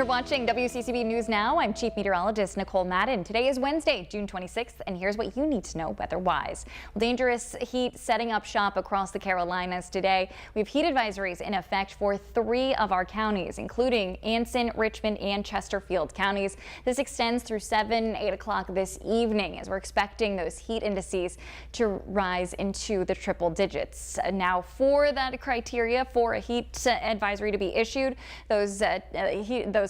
You're watching WCCB News Now. I'm Chief Meteorologist Nicole Madden. Today is Wednesday, June 26th, and here's what you need to know weather-wise. Well, dangerous heat setting up shop across the Carolinas today. We have heat advisories in effect for 3 of our counties, including Anson, Richmond, and Chesterfield counties. This extends through 8 o'clock this evening, as we're expecting those heat indices to rise into the triple digits. Now, for that criteria for a heat advisory to be issued, those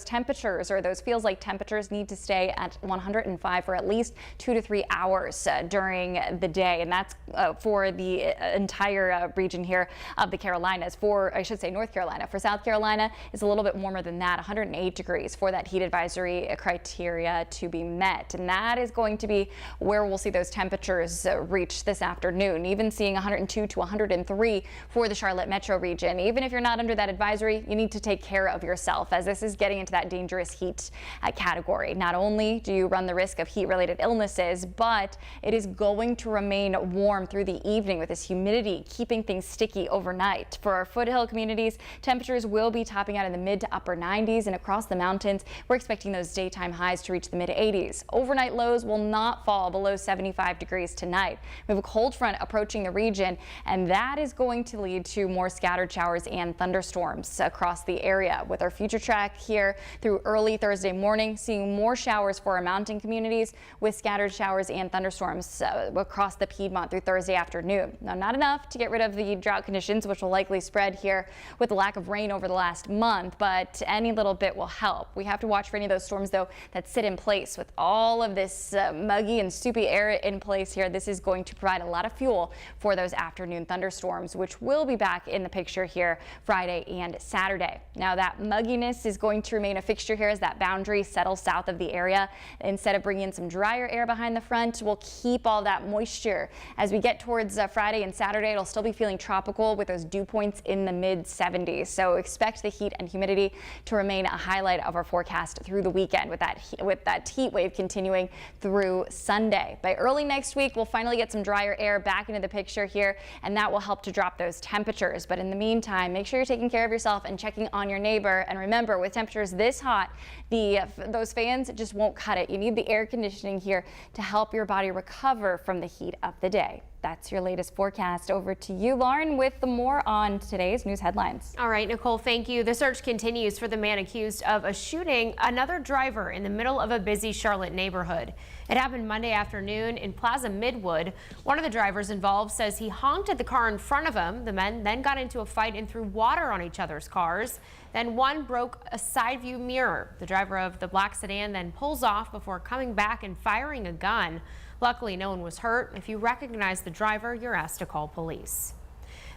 temperatures, or those feels like temperatures, need to stay at 105 for at least 2 to 3 hours during the day, and that's for the entire region here of the Carolinas. For, I should say, North Carolina. For South Carolina, it's a little bit warmer than that, 108 degrees for that heat advisory criteria to be met, and that is going to be where we'll see those temperatures reach this afternoon, even seeing 102 to 103 for the Charlotte metro region. Even if you're not under that advisory, you need to take care of yourself, as this is getting into that dangerous heat category. Not only do you run the risk of heat-related illnesses, but it is going to remain warm through the evening with this humidity keeping things sticky overnight. For our foothill communities, temperatures will be topping out in the mid to upper 90s, and across the mountains, we're expecting those daytime highs to reach the mid 80s. Overnight lows will not fall below 75 degrees tonight. We have a cold front approaching the region, and that is going to lead to more scattered showers and thunderstorms across the area. With our future track here through early Thursday morning, seeing more showers for our mountain communities with scattered showers and thunderstorms across the Piedmont through Thursday afternoon. Now, not enough to get rid of the drought conditions, which will likely spread here with the lack of rain over the last month, but any little bit will help. We have to watch for any of those storms, though, that sit in place. With all of this muggy and soupy air in place here, this is going to provide a lot of fuel for those afternoon thunderstorms, which will be back in the picture here Friday and Saturday. Now, that mugginess is going to remain a fixture here as that boundary settles south of the area. Instead of bringing in some drier air behind the front, we'll keep all that moisture. As we get towards Friday and Saturday, it'll still be feeling tropical with those dew points in the mid 70s. So expect the heat and humidity to remain a highlight of our forecast through the weekend, with that heat wave continuing through Sunday. By early next week, we'll finally get some drier air back into the picture here, and that will help to drop those temperatures. But in the meantime, make sure you're taking care of yourself and checking on your neighbor. And remember, with temperatures this hot, those fans just won't cut it. You need the air conditioning here to help your body recover from the heat of the day. That's your latest forecast. Over to you, Lauren, with the more on today's news headlines. All right, Nicole, thank you. The search continues for the man accused of shooting another driver in the middle of a busy Charlotte neighborhood. It happened Monday afternoon in Plaza Midwood. One of the drivers involved says he honked at the car in front of him. The men then got into a fight and threw water on each other's cars. Then one broke a side view mirror. The driver of the black sedan then pulls off before coming back and firing a gun. Luckily, no one was hurt. If you recognize the driver, you're asked to call police.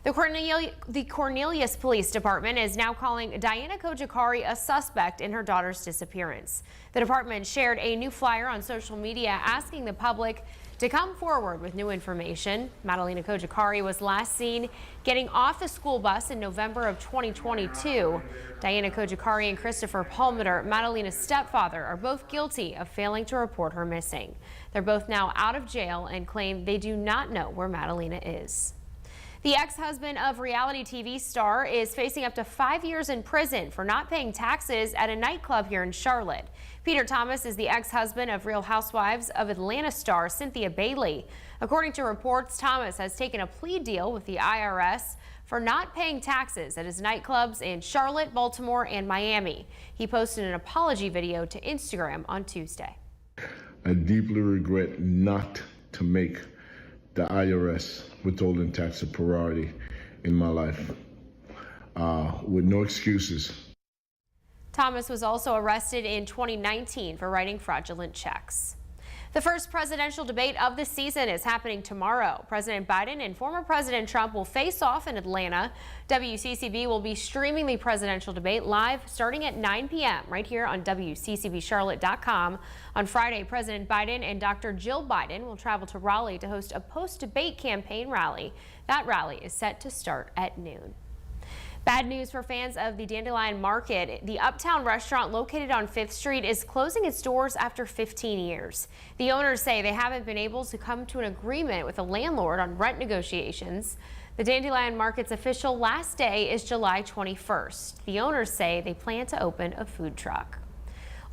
The Cornelius Police Department is now calling Diana Kojikari a suspect in her daughter's disappearance. The department shared a new flyer on social media asking the public to come forward with new information. Madalena Kojikari was last seen getting off the school bus in November of 2022. Diana Kojikari and Christopher Palmer, Madalena's stepfather, are both guilty of failing to report her missing. They're both now out of jail and claim they do not know where Madalena is. The ex-husband of reality TV star is facing up to 5 years in prison for not paying taxes at a nightclub here in Charlotte. Peter Thomas is the ex-husband of Real Housewives of Atlanta star Cynthia Bailey. According to reports, Thomas has taken a plea deal with the IRS for not paying taxes at his nightclubs in Charlotte, Baltimore, and Miami. He posted an apology video to Instagram on Tuesday. I deeply regret not to make the IRS withholding tax a priority in my life, with no excuses. Thomas was also arrested in 2019 for writing fraudulent checks. The first presidential debate of the season is happening tomorrow. President Biden and former President Trump will face off in Atlanta. WCCB will be streaming the presidential debate live starting at 9 p.m. right here on WCCBCharlotte.com. On Friday, President Biden and Dr. Jill Biden will travel to Raleigh to host a post-debate campaign rally. That rally is set to start at noon. Bad news for fans of the Dandelion Market. The Uptown restaurant located on 5th Street is closing its doors after 15 years. The owners say they haven't been able to come to an agreement with the landlord on rent negotiations. The Dandelion Market's official last day is July 21st. The owners say they plan to open a food truck.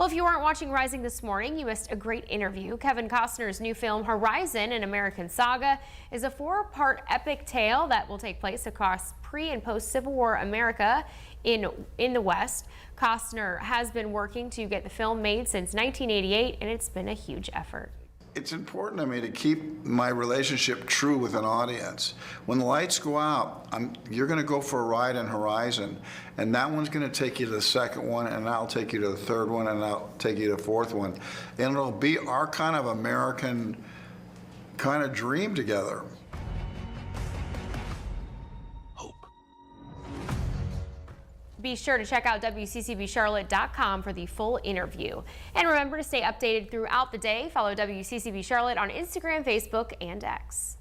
Well, if you weren't watching Rising this morning, you missed a great interview. Kevin Costner's new film, Horizon, an American Saga, is a 4-part epic tale that will take place across pre- and post-Civil War America in the West. Costner has been working to get the film made since 1988, and it's been a huge effort. It's important to me to keep my relationship true with an audience. When the lights go out, you're going to go for a ride in Horizon, and that one's going to take you to the second one, and I'll take you to the third one, and I'll take you to the fourth one. And it'll be our kind of American kind of dream together. Be sure to check out WCCBCharlotte.com for the full interview. And remember to stay updated throughout the day. Follow WCCB Charlotte on Instagram, Facebook, and X.